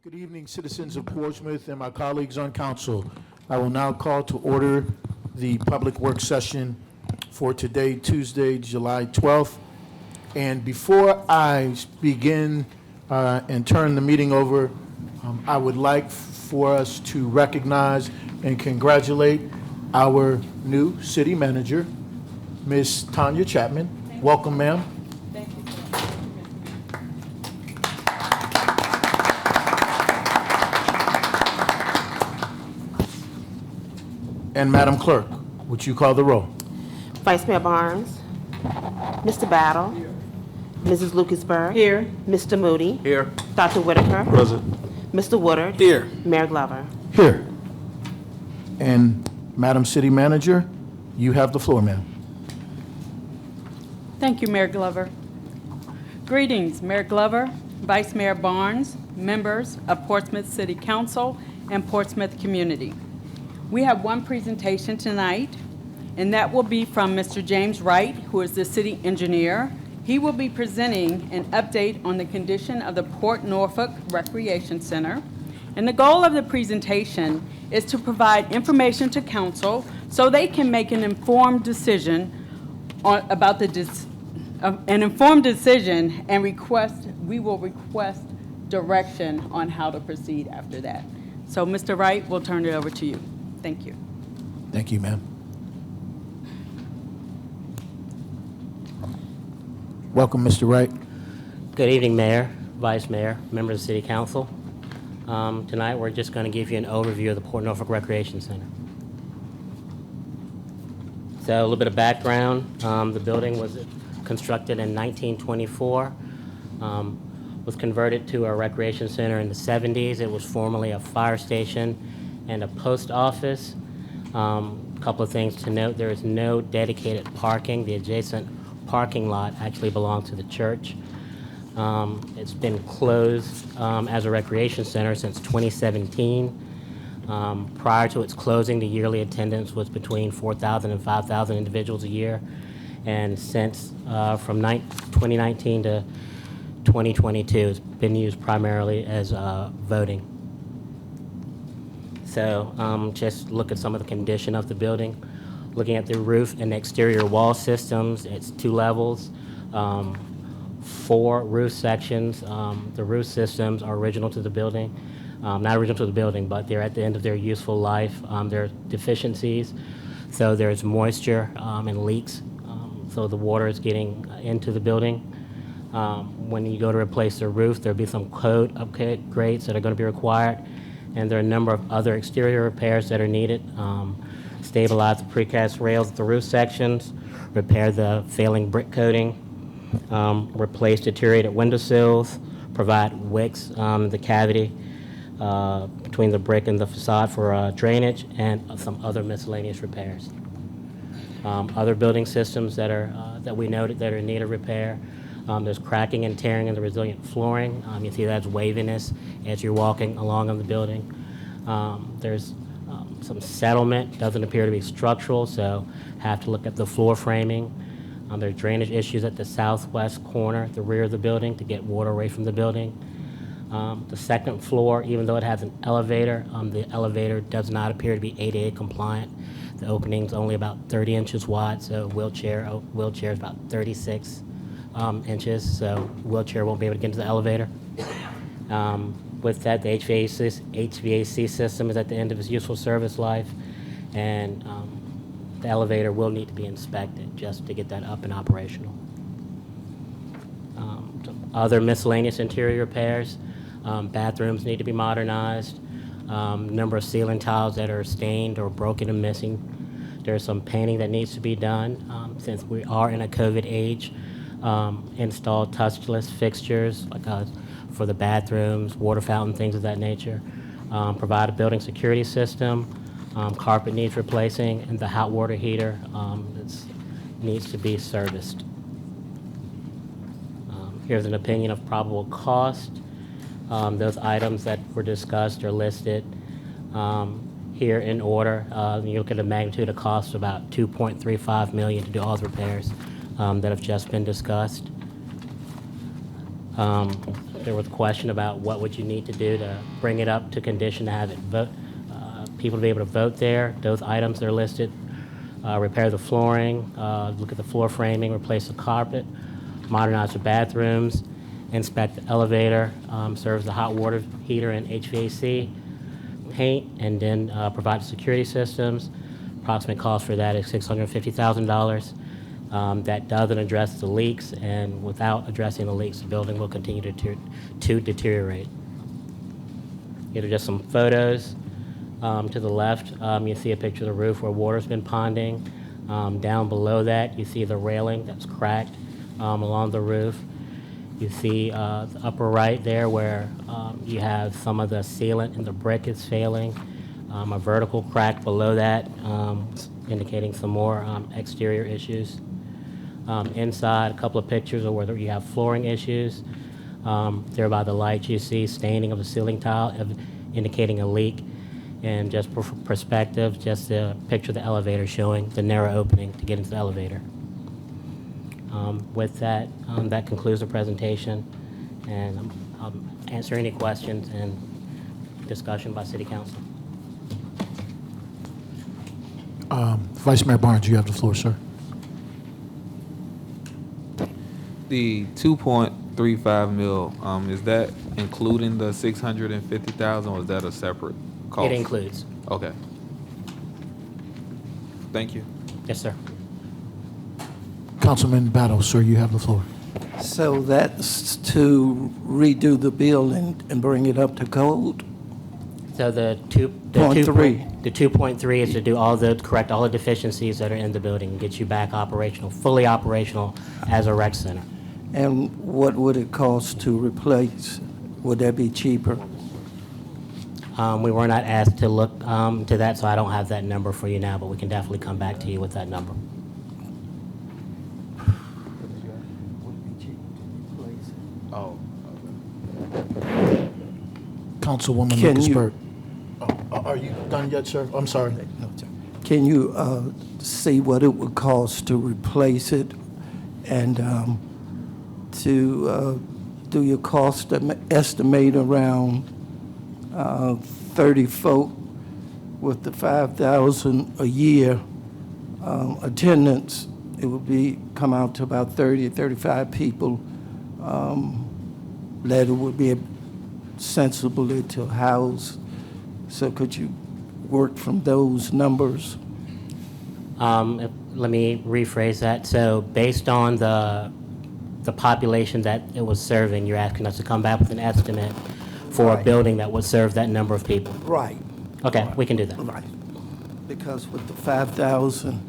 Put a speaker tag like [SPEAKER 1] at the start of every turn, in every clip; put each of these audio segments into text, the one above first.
[SPEAKER 1] Good evening, citizens of Portsmouth and my colleagues on council. I will now call to order the public work session for today, Tuesday, July 12th. And before I begin and turn the meeting over, I would like for us to recognize and congratulate our new city manager, Ms. Tanya Chapman. Welcome, ma'am.
[SPEAKER 2] Thank you.
[SPEAKER 1] And Madam Clerk, would you call the roll?
[SPEAKER 3] Vice Mayor Barnes. Mr. Battle. Mrs. Lucasberg.
[SPEAKER 2] Here.
[SPEAKER 3] Mr. Moody.
[SPEAKER 1] Here.
[SPEAKER 3] Dr. Whitaker.
[SPEAKER 1] Present.
[SPEAKER 3] Mr. Woodard.
[SPEAKER 1] Here.
[SPEAKER 3] Mayor Glover.
[SPEAKER 1] Here. And Madam City Manager, you have the floor, ma'am.
[SPEAKER 2] Thank you, Mayor Glover. Greetings, Mayor Glover, Vice Mayor Barnes, members of Portsmouth City Council and Portsmouth community. We have one presentation tonight, and that will be from Mr. James Wright, who is the city engineer. He will be presenting an update on the condition of the Port Norfolk Recreation Center. And the goal of the presentation is to provide information to council so they can make an informed decision about an informed decision and we will request direction on how to proceed after that. So Mr. Wright, we'll turn it over to you. Thank you.
[SPEAKER 1] Thank you, ma'am. Welcome, Mr. Wright.
[SPEAKER 4] Good evening, Mayor, Vice Mayor, members of the City Council. Tonight, we're just going to give you an overview of the Port Norfolk Recreation Center. So a little bit of background. The building was constructed in 1924, was converted to a recreation center in the 70s. It was formerly a fire station and a post office. A couple of things to note: there is no dedicated parking. The adjacent parking lot actually belongs to the church. It's been closed as a recreation center since 2017. Prior to its closing, the yearly attendance was between 4,000 and 5,000 individuals a year. And since from 2019 to 2022, it's been used primarily as voting. So just look at some of the condition of the building. Looking at the roof and exterior wall systems, it's 2 levels, 4 roof sections. The roof systems are original to the building. Not original to the building, but they're at the end of their useful life. There are deficiencies, so there's moisture and leaks, so the water is getting into the building. When you go to replace the roof, there'll be some code upgrades that are going to be required, and there are a number of other exterior repairs that are needed. Stabilize the precast rails at the roof sections, repair the failing brick coating, replace deteriorated windowsills, provide wicks the cavity between the brick and the facade for drainage, and some other miscellaneous repairs. Other building systems that we noted that are in need of repair. There's cracking and tearing in the resilient flooring. You see that's waviness as you're walking along on the building. There's some settlement, doesn't appear to be structural, so have to look at the floor framing. There's drainage issues at the southwest corner, the rear of the building, to get water away from the building. The second floor, even though it has an elevator, the elevator does not appear to be ADA compliant. The opening's only about 30 inches wide, so wheelchair is about 36 inches, so wheelchair won't be able to get into the elevator. With that, the HVAC system is at the end of its useful service life, and the elevator will need to be inspected just to get that up and operational. Some other miscellaneous interior repairs. Bathrooms need to be modernized. Number of ceiling tiles that are stained or broken and missing. There's some painting that needs to be done since we are in a COVID age. Install touchless fixtures like for the bathrooms, water fountain, things of that nature. Provide a building security system. Carpet needs replacing, and the hot water heater needs to be serviced. Here's an opinion of probable cost. Those items that were discussed are listed here in order. You look at the magnitude of cost, about $2.35 million to do all the repairs that have just been discussed. there was a question about what would you need to do to bring it up to condition to have it vote, people to be able to vote there. Those items that are listed: repair the flooring, look at the floor framing, replace the carpet, modernize the bathrooms, inspect the elevator, serve the hot water heater and HVAC, paint, and then provide security systems. Approximate cost for that is $650,000. That doesn't address the leaks, and without addressing the leaks, the building will continue to deteriorate. These are just some photos. To the left, you see a picture of the roof where water's been ponding. Down below that, you see the railing that's cracked along the roof. You see the upper right there where you have some of the sealant and the brick is failing. A vertical crack below that, indicating some more exterior issues. Inside, a couple of pictures of where you have flooring issues. There by the lights, you see staining of the ceiling tile, indicating a leak. And just for perspective, just a picture of the elevator showing the narrow opening to get into the elevator. With that, that concludes the presentation, and I'll answer any questions and discussion by City Council.
[SPEAKER 1] Vice Mayor Barnes, you have the floor, sir.
[SPEAKER 5] The 2.35 mil, is that including the 650,000, or is that a separate cost?
[SPEAKER 4] It includes.
[SPEAKER 5] Okay. Thank you.
[SPEAKER 4] Yes, sir.
[SPEAKER 1] Councilman Battle, sir, you have the floor.
[SPEAKER 6] So that's to redo the building and bring it up to code?
[SPEAKER 4] So the 2.3 is to do correct all the deficiencies that are in the building and get you back operational, fully operational as a rec center.
[SPEAKER 6] And what would it cost to replace? Would that be cheaper?
[SPEAKER 4] We were not asked to look to that, so I don't have that number for you now, but we can definitely come back to you with that number.
[SPEAKER 5] Oh,
[SPEAKER 1] Councilwoman
[SPEAKER 6] Can you-
[SPEAKER 1] Lucasberg. Are you done yet, sir? I'm sorry.
[SPEAKER 6] Can you see what it would cost to replace it and to do your cost estimate around 30 folk with the 5,000 a year attendance? It would come out to about 30, 35 people that it would be sensibly to house. So could you work from those numbers?
[SPEAKER 4] Let me rephrase that. So based on the population that it was serving, you're asking us to come back with an estimate for a
[SPEAKER 6] Right.
[SPEAKER 4] building that would serve that number of people.
[SPEAKER 6] Right.
[SPEAKER 4] Okay, we can do that.
[SPEAKER 6] Right. Because with the 5,000,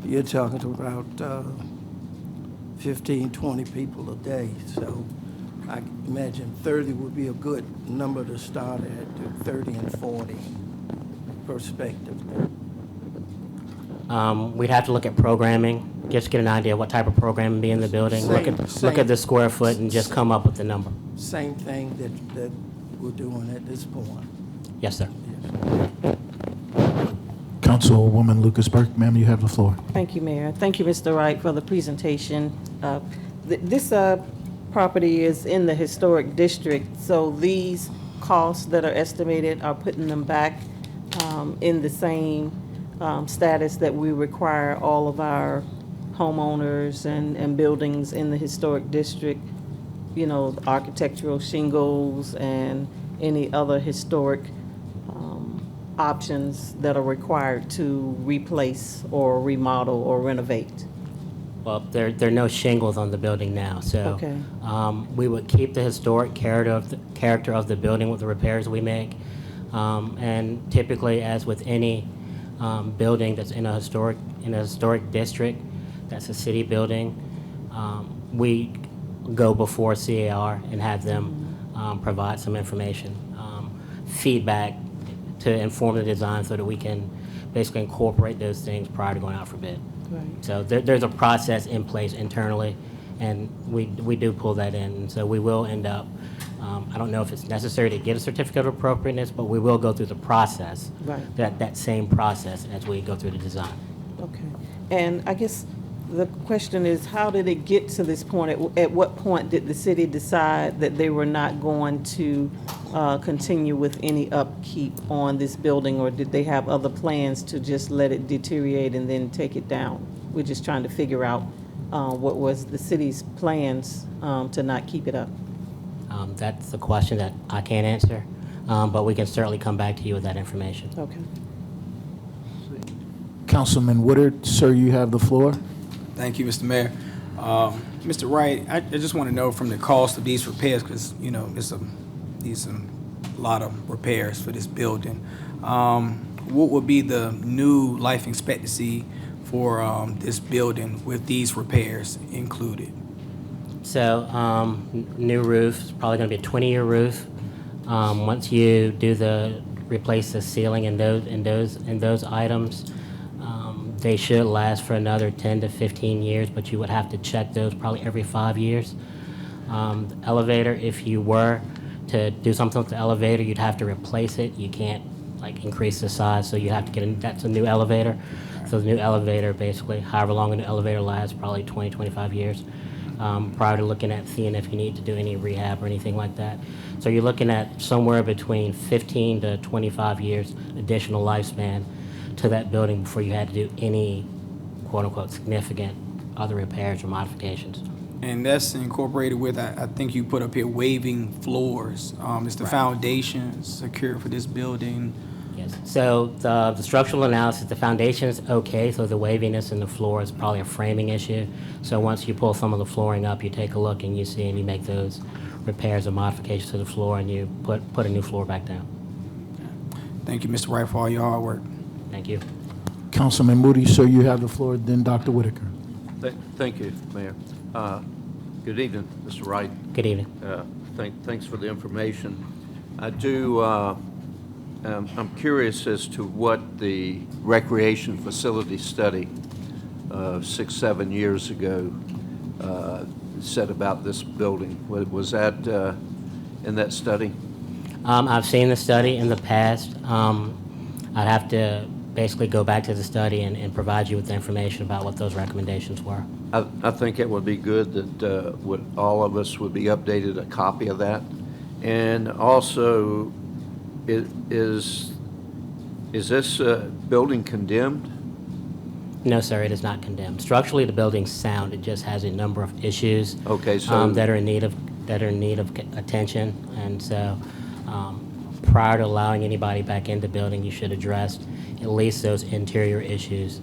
[SPEAKER 6] you're talking about 15, 20 people a day. So I imagine 30 would be a good number to start at, 30 and 40 perspective.
[SPEAKER 4] We'd have to look at programming, just get an idea of what type of programming be in the building. Look
[SPEAKER 6] Same.
[SPEAKER 4] at the square foot and just come up with the number.
[SPEAKER 6] Same thing that we're doing at this point.
[SPEAKER 4] Yes, sir.
[SPEAKER 1] Councilwoman Lucasberg, ma'am, you have the floor.
[SPEAKER 7] Thank you, Mayor. Thank you, Mr. Wright, for the presentation. This property is in the historic district, so these costs that are estimated are putting them back in the same status that we require all of our homeowners and buildings in the historic district, you know, architectural shingles and any other historic options that are required to replace or remodel or renovate.
[SPEAKER 4] Well, there are no shingles on the building now, so
[SPEAKER 7] Okay.
[SPEAKER 4] we would keep the historic character of the building with the repairs we make. And typically, as with any building that's in a historic district, that's a city building, we go before CAR and have them provide some information, feedback to inform the design so that we can basically incorporate those things prior to going out for bid.
[SPEAKER 7] Right.
[SPEAKER 4] So there's a process in place internally, and we do pull that in. And so we will end up, I don't know if it's necessary to get a certificate of appropriateness, but we will go through the process,
[SPEAKER 7] Right.
[SPEAKER 4] that same process as we go through the design.
[SPEAKER 7] Okay. And I guess The question is, how did it get to this point? At what point did the city decide that they were not going to continue with any upkeep on this building, or did they have other plans to just let it deteriorate and then take it down? We're just trying to figure out what was the city's plans to not keep it up.
[SPEAKER 4] That's a question that I can't answer, but we can certainly come back to you with that information.
[SPEAKER 7] Okay.
[SPEAKER 1] Councilman Woodard, sir, you have the floor.
[SPEAKER 8] Thank you, Mr. Mayor. Mr. Wright, I just want to know from the cost of these repairs, because, you know, it's a lot of repairs for this building. What would be the new life expectancy for this building with these repairs included?
[SPEAKER 4] So, new roof, it's probably going to be a 20-year roof. Once you do replace the ceiling and those items, they should last for another 10 to 15 years, but you would have to check those probably every 5 years. The elevator, if you were to do something with the elevator, you'd have to replace it. You can't like increase the size, so you have to that's a new elevator. So the new elevator, basically, however long a new elevator lasts, probably 20, 25 years. Prior to looking at seeing if you need to do any rehab or anything like that. So you're looking at somewhere between 15 to 25 years additional lifespan to that building before you had to do any quote-unquote significant other repairs or modifications.
[SPEAKER 8] And that's incorporated with, I think you put up here, waving floors. Is the foundation secure for this building?
[SPEAKER 4] Yes. So the structural analysis, the foundation is okay, so the waviness in the floor is probably a framing issue. So once you pull some of the flooring up, you take a look and you see and you make those repairs or modifications to the floor and you put a new floor back down.
[SPEAKER 8] Thank you, Mr. Wright, for all your hard work.
[SPEAKER 4] Thank you.
[SPEAKER 1] Councilman Moody, sir, you have the floor, then Dr. Whitaker.
[SPEAKER 9] Thank you, Mayor. Good evening, Mr. Wright.
[SPEAKER 4] Good evening.
[SPEAKER 9] Thanks for the information. I'm curious as to what the recreation facility study 6-7 years ago said about this building. Was that in that study?
[SPEAKER 4] I've seen the study in the past. I'd have to basically go back to the study and provide you with the information about what those recommendations were.
[SPEAKER 9] I think it would be good that all of us would be updated a copy of that. And also, is this building condemned?
[SPEAKER 4] No, sir, it is not condemned. Structurally, the building's sound. It just has a number of issues
[SPEAKER 9] Okay, so
[SPEAKER 4] that are in need of attention. And so, prior to allowing anybody back in the building, you should address at least those interior issues,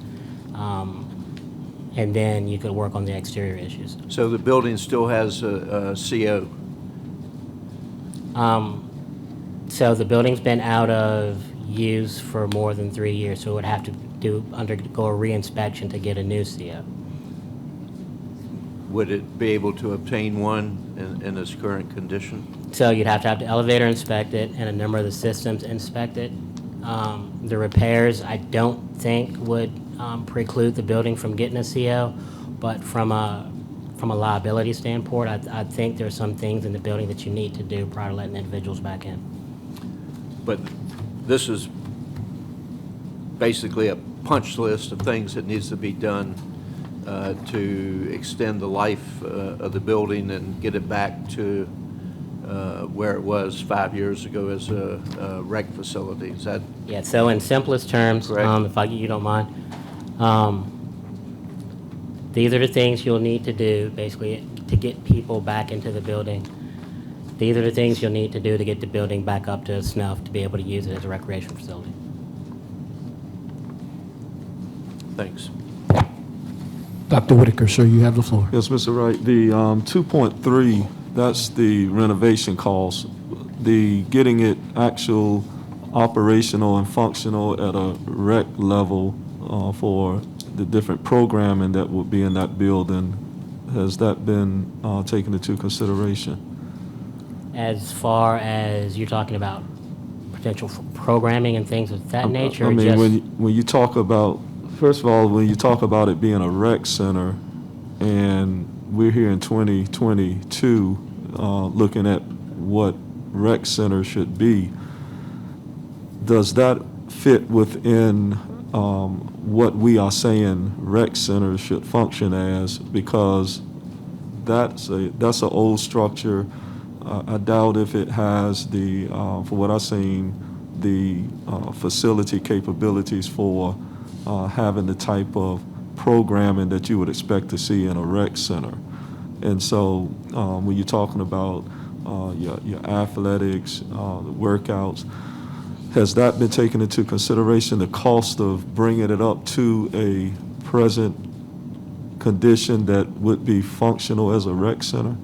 [SPEAKER 4] and then you could work on the exterior issues.
[SPEAKER 9] So the building still has a CO?
[SPEAKER 4] So the building's been out of use for more than 3 years, so it would have to undergo a re-inspection to get a new CO.
[SPEAKER 9] Would it be able to obtain one in its current condition?
[SPEAKER 4] So you'd have to have the elevator inspected and a number of the systems inspected. The repairs, I don't think would preclude the building from getting a CO, but from a liability standpoint, I think there's some things in the building that you need to do prior to letting individuals back in.
[SPEAKER 9] But this is basically a punch list of things that needs to be done to extend the life of the building and get it back to where it was 5 years ago as a rec facility. Is that
[SPEAKER 4] Yeah, so in simplest terms,
[SPEAKER 9] correct?
[SPEAKER 4] if you don't mind, these are the things you'll need to do basically to get people back into the building. These are the things you'll need to do to get the building back up to snuff to be able to use it as a recreation facility.
[SPEAKER 9] Thanks.
[SPEAKER 1] Dr. Whitaker, sir, you have the floor.
[SPEAKER 10] Yes, Mr. Wright, the 2.3, that's the renovation cost. The getting it actual operational and functional at a rec level for the different programming that would be in that building, has that been taken into consideration?
[SPEAKER 4] As far as you're talking about potential for programming and things of that nature,
[SPEAKER 10] I
[SPEAKER 4] or
[SPEAKER 10] mean,
[SPEAKER 4] just
[SPEAKER 10] when you talk about, first of all, when you talk about it being a rec center, and we're here in 2022 looking at what rec center should be, does that fit within what we are saying rec centers should function as, because that's an old structure. I doubt if it has the, for what I've seen, the facility capabilities for having the type of programming that you would expect to see in a rec center. And so when you're talking about your athletics, the workouts, has that been taken into consideration, the cost of bringing it up to a present condition that would be functional as a rec center?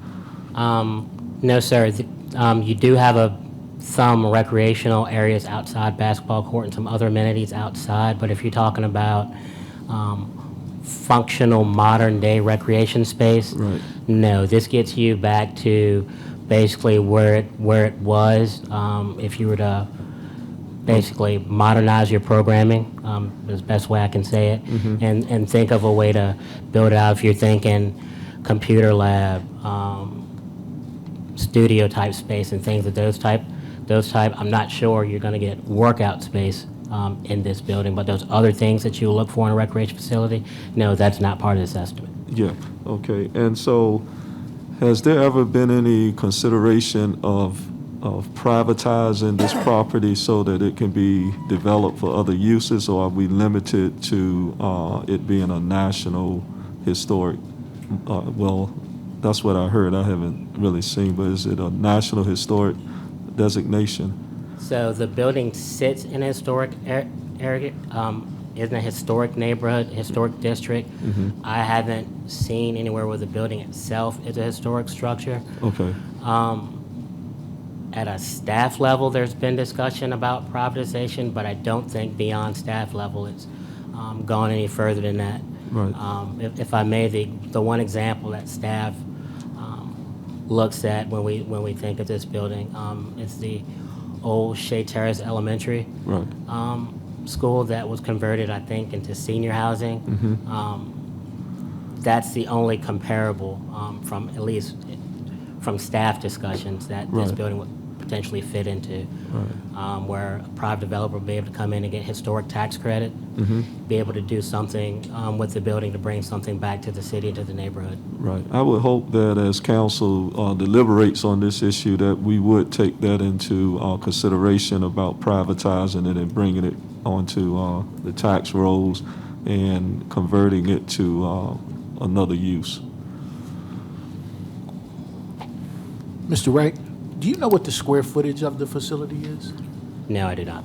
[SPEAKER 4] No, sir. You do have some recreational areas outside basketball court and some other amenities outside, but if you're talking about functional modern-day recreation space,
[SPEAKER 10] Right.
[SPEAKER 4] no. This gets you back to basically where it was. If you were to basically modernize your programming, is the best way I can say it, and think of a way to build it out. If you're thinking computer lab, studio type space and things of those type, I'm not sure you're going to get workout space in this building, but those other things that you look for in a recreation facility, no, that's not part of this estimate.
[SPEAKER 10] Yeah, okay. And so has there ever been any consideration of privatizing this property so that it can be developed for other uses, or are we limited to it being a national historic? Well, that's what I heard. I haven't really seen, but is it a national historic designation?
[SPEAKER 4] So the building sits in a historic area, in a historic neighborhood, historic district. I haven't seen anywhere where the building itself is a historic structure.
[SPEAKER 10] Okay.
[SPEAKER 4] At a staff level, there's been discussion about privatization, but I don't think beyond staff level it's gone any further than that.
[SPEAKER 10] Right.
[SPEAKER 4] If I may, the one example that staff looks at when we think of this building is the old Shea Terrace Elementary
[SPEAKER 10] Right.
[SPEAKER 4] School that was converted, I think, into senior housing. That's the only comparable from at least from staff discussions that this
[SPEAKER 10] Right.
[SPEAKER 4] building would potentially fit into, where a private developer would be able to come in and get historic tax credit, be able to do something with the building to bring something back to the city and to the neighborhood.
[SPEAKER 10] Right. I would hope that as council deliberates on this issue, that we would take that into consideration about privatizing it and bringing it onto the tax rolls and converting it to another use.
[SPEAKER 1] Mr. Wright, do you know what the square footage of the facility is?
[SPEAKER 4] No, I do not.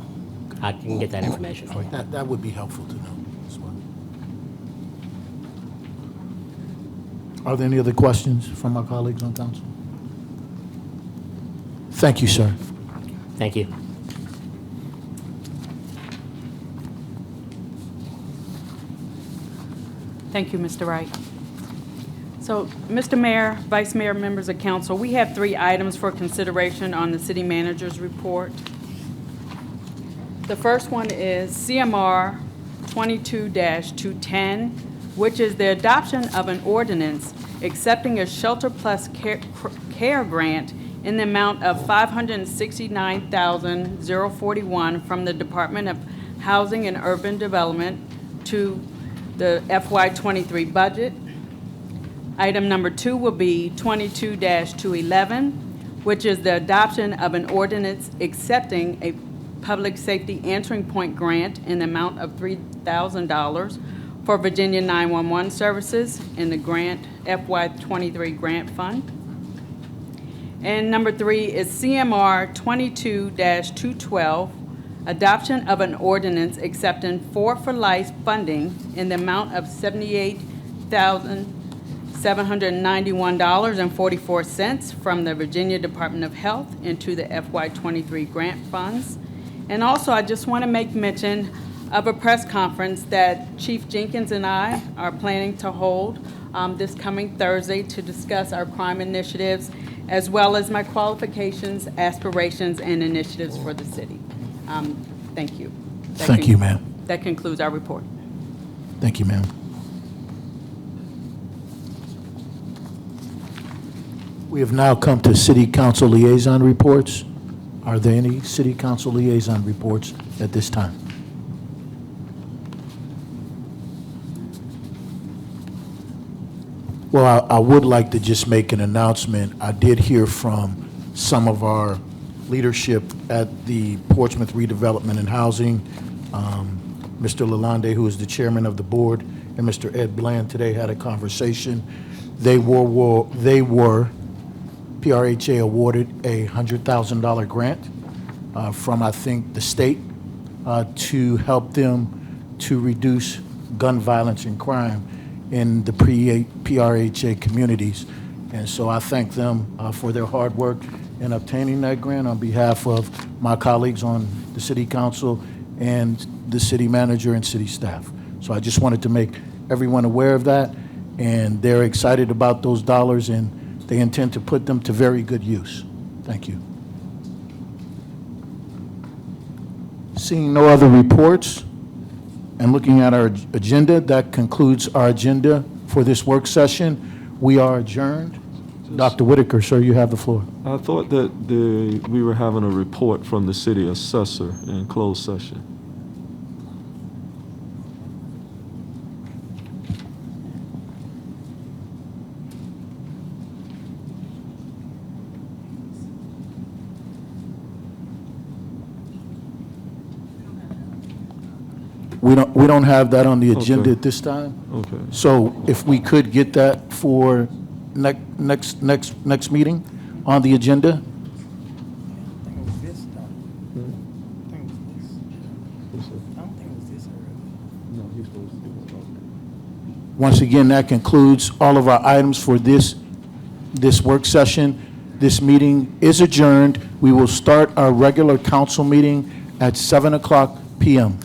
[SPEAKER 4] I can get that information for you.
[SPEAKER 1] That would be helpful to know as well. Are there any other questions from my colleagues on council? Thank you, sir.
[SPEAKER 4] Thank you.
[SPEAKER 2] Thank you, Mr. Wright. So, Mr. Mayor, Vice Mayor, members of council, we have 3 items for consideration on the city manager's report. The first one is CMR 22-210, which is the adoption of an ordinance accepting a Shelter Plus Care grant in the amount of $569,041 from the Department of Housing and Urban Development to the FY23 budget. Item number 2 will be 22-211, which is the adoption of an ordinance accepting a public safety answering point grant in the amount of $3,000 for Virginia 911 services in the grant FY23 grant fund. And number 3 is CMR 22-212, adoption of an ordinance accepting for Life funding in the amount of $78,791.44 from the Virginia Department of Health into the FY23 grant funds. And also, I just want to make mention of a press conference that Chief Jenkins and I are planning to hold this coming Thursday to discuss our crime initiatives, as well as my qualifications, aspirations, and initiatives for the city. Thank you.
[SPEAKER 1] Thank you, ma'am.
[SPEAKER 2] That concludes our report.
[SPEAKER 1] Thank you, ma'am. We have now come to city council liaison reports. Are there any city council liaison reports at this time? Well, I would like to just make an announcement. I did hear from some of our leadership at the Portsmouth Redevelopment and Housing, Mr. Lalonde, who is the chairman of the board, and Mr. Ed Bland today had a conversation. They were PRHA awarded a $100,000 grant from, I think, the state to help them to reduce gun violence and crime in the PRHA communities. And so I thank them for their hard work in obtaining that grant on behalf of my colleagues on the city council and the city manager and city staff. So I just wanted to make everyone aware of that, and they're excited about those dollars, and they intend to put them to very good use. Thank you. Seeing no other reports, and looking at our agenda, that concludes our agenda for this work session. We are adjourned. Dr. Whitaker, sir, you have the floor.
[SPEAKER 10] I thought that we were having a report from the city assessor in closed session.
[SPEAKER 1] We don't have that on the agenda
[SPEAKER 10] Okay.
[SPEAKER 1] at this time.
[SPEAKER 10] Okay.
[SPEAKER 1] So if we could get that for next meeting on the agenda?
[SPEAKER 6] I think it was this, Doc. I think it was this. I don't think it was this early.
[SPEAKER 10] No, he's supposed to do it.
[SPEAKER 1] Once again, that concludes all of our items for this work session. This meeting is adjourned. We will start our regular council meeting at 7:00 p.m.